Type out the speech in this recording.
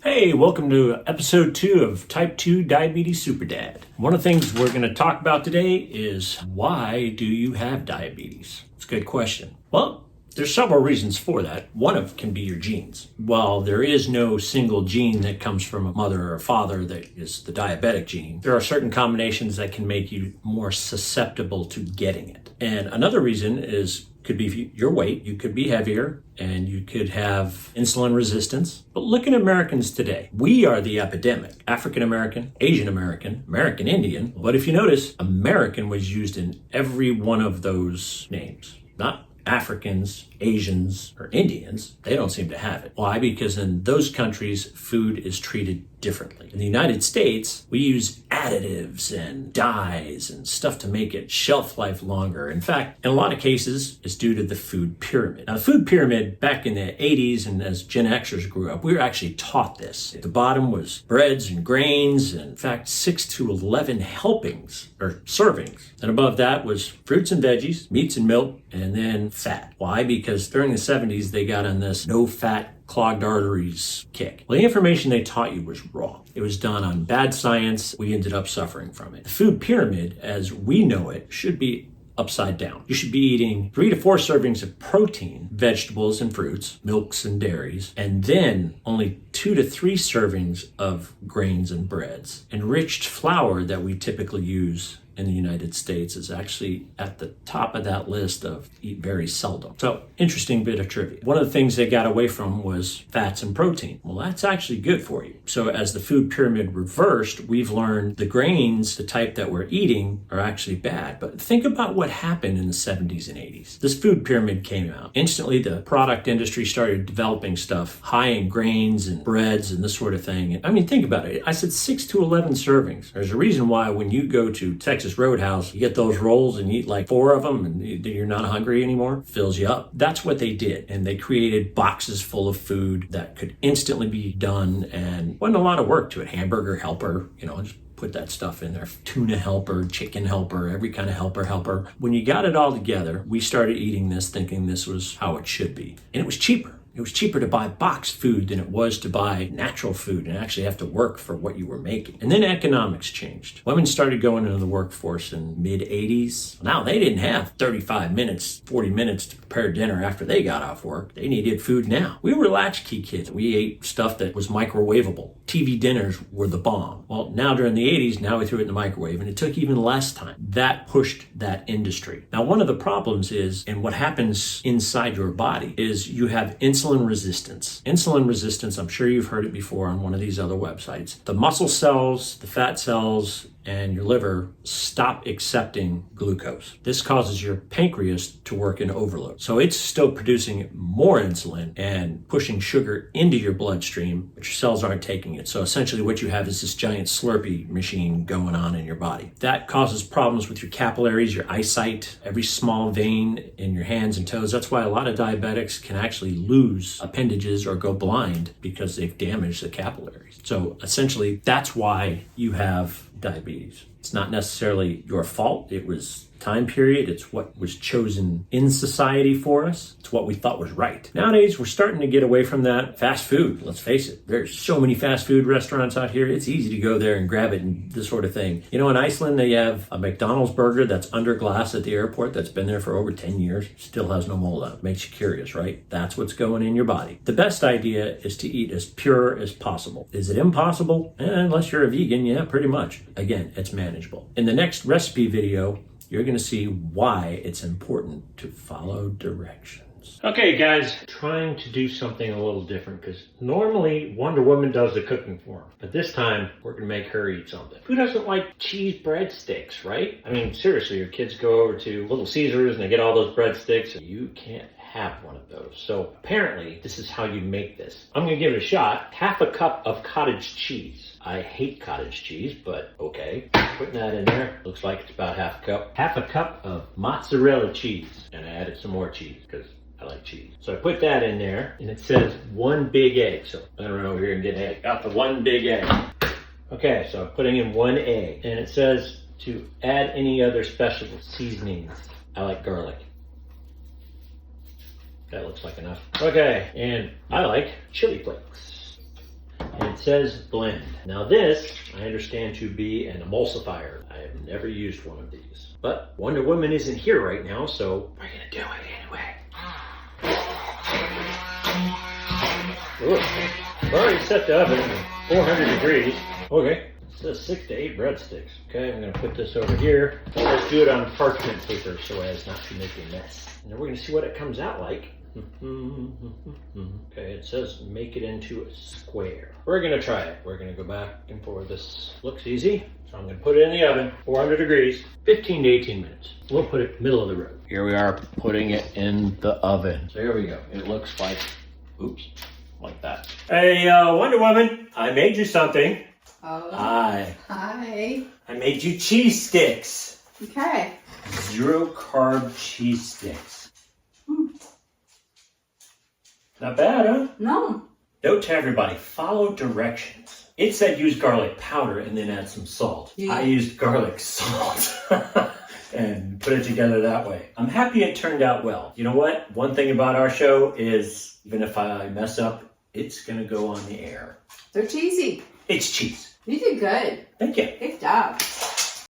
Hey, welcome to episode 2 of Type 2 Diabetes Super Dad. One of the things we're going to talk about today is why do you have diabetes? It's a good question. Well, there's several reasons for that. One of can be your genes. While there is no single gene that comes from a mother or a father that is the diabetic gene, there are certain combinations that can make you more susceptible to getting it. And another reason could be your weight. You could be heavier and you could have insulin resistance. But look at Americans today. We are the epidemic. African American, Asian American, American Indian. But if you notice, American was used in every one of those names. Not Africans, Asians, or Indians. They don't seem to have it. Why? Because in those countries, food is treated differently. In the United States, we use additives and dyes and stuff to make it shelf life longer. In fact, in a lot of cases, it's due to the food pyramid. Now, the food pyramid back in the 80s and as Gen Xers grew up, we were actually taught this. At the bottom was breads and grains, and in fact, 6 to 11 helpings or servings. And above that was fruits and veggies, meats and milk, and then fat. Why? Because during the 70s, they got on this no fat clogged arteries kick. Well, the information they taught you was wrong. It was done on bad science. We ended up suffering from it. The food pyramid, as we know it, should be upside down. You should be eating 3 to 4 servings of protein, vegetables and fruits, milks and dairies, and then only 2 to 3 servings of grains and breads. Enriched flour that we typically use in the United States is actually at the top of that list of eat very seldom. So, interesting bit of trivia. One of the things they got away from was fats and protein. Well, that's actually good for you. So as the food pyramid reversed, we've learned the grains, the type that we're eating, are actually bad. But think about what happened in the 70s and 80s. This food pyramid came out. Instantly, the product industry started developing stuff high in grains and breads and this sort of thing. I mean, think about it. I said 6 to 11 servings. There's a reason why when you go to Texas Roadhouse, you get those rolls and you eat like 4 of them and you're not hungry anymore. Fills you up. That's what they did. And they created boxes full of food that could instantly be done and wasn't a lot of work to it. Hamburger helper, just put that stuff in there. Tuna helper, chicken helper, every kind of helper. When you got it all together, we started eating this thinking this was how it should be. And it was cheaper. It was cheaper to buy boxed food than it was to buy natural food and actually have to work for what you were making. And then economics changed. Women started going into the workforce in mid-80s. Now they didn't have 35 minutes, 40 minutes to prepare dinner after they got off work. They needed food now. We were latchkey kids. We ate stuff that was microwavable. TV dinners were the bomb. Well, now during the 80s, now we threw it in the microwave and it took even less time. That pushed that industry. Now, one of the problems is, and what happens inside your body is you have insulin resistance. Insulin resistance, I'm sure you've heard it before on one of these other websites. The muscle cells, the fat cells, and your liver stop accepting glucose. This causes your pancreas to work in overload. So it's still producing more insulin and pushing sugar into your bloodstream, but your cells aren't taking it. So essentially what you have is this giant Slurpee machine going on in your body. That causes problems with your capillaries, your eyesight, every small vein in your hands and toes. That's why a lot of diabetics can actually lose appendages or go blind because they've damaged the capillaries. So essentially that's why you have diabetes. It's not necessarily your fault. It was time period. It's what was chosen in society for us. It's what we thought was right. Nowadays, we're starting to get away from that. Fast food, let's face it. There's so many fast food restaurants out here. It's easy to go there and grab it and this sort of thing. In Iceland, they have a McDonald's burger that's under glass at the airport that's been there for over 10 years. Still has no mold on it. Makes you curious, right? That's what's going in your body. The best idea is to eat as pure as possible. Is it impossible? Unless you're a vegan, yeah, pretty much. Again, it's manageable. In the next recipe video, you're going to see why it's important to follow directions. Okay, guys, trying to do something a little different because normally Wonder Woman does the cooking for him. But this time, we're going to make her eat something. Who doesn't like cheese breadsticks, right? I mean, seriously, your kids go over to Little Caesars and they get all those breadsticks and you can't have one of those. So apparently, this is how you make this. I'm going to give it a shot. Half a cup of cottage cheese. I hate cottage cheese, but okay. Putting that in there. Looks like it's about half a cup. Half a cup of mozzarella cheese. And I added some more cheese because I like cheese. So I put that in there and it says 1 big egg. So I'm gonna run over here and get an egg. Got the 1 big egg. Okay, so I'm putting in 1 egg. And it says to add any other special seasonings. I like garlic. That looks like enough. Okay, and I like chili flakes. And it says blend. Now this, I understand to be an emulsifier. I have never used one of these. But Wonder Woman isn't here right now, so we're gonna do it anyway. Ooh, I've already set the oven at 400 degrees. Okay, it says 6 to 8 breadsticks. Okay, I'm gonna put this over here. Let's do it on parchment paper so as not to make a mess. And then we're gonna see what it comes out like. Okay, it says make it into a square. We're gonna try it. We're gonna go back and forth. This looks easy. So I'm gonna put it in the oven, 400 degrees, 15 to 18 minutes. We'll put it middle of the road. Here we are putting it in the oven. So here we go. It looks like, oops, like that. Hey, Wonder Woman, I made you something. Oh. Hi. Hi. I made you cheese sticks. Okay. 0 carb cheese sticks. Not bad, huh? No. Note to everybody, follow directions. It said use garlic powder and then add some salt. Yeah. I used garlic salt and put it together that way. I'm happy it turned out well. You know what? One thing about our show is even if I mess up, it's going to go on the air. They're cheesy. It's cheese. You did good. Thank you. Good job.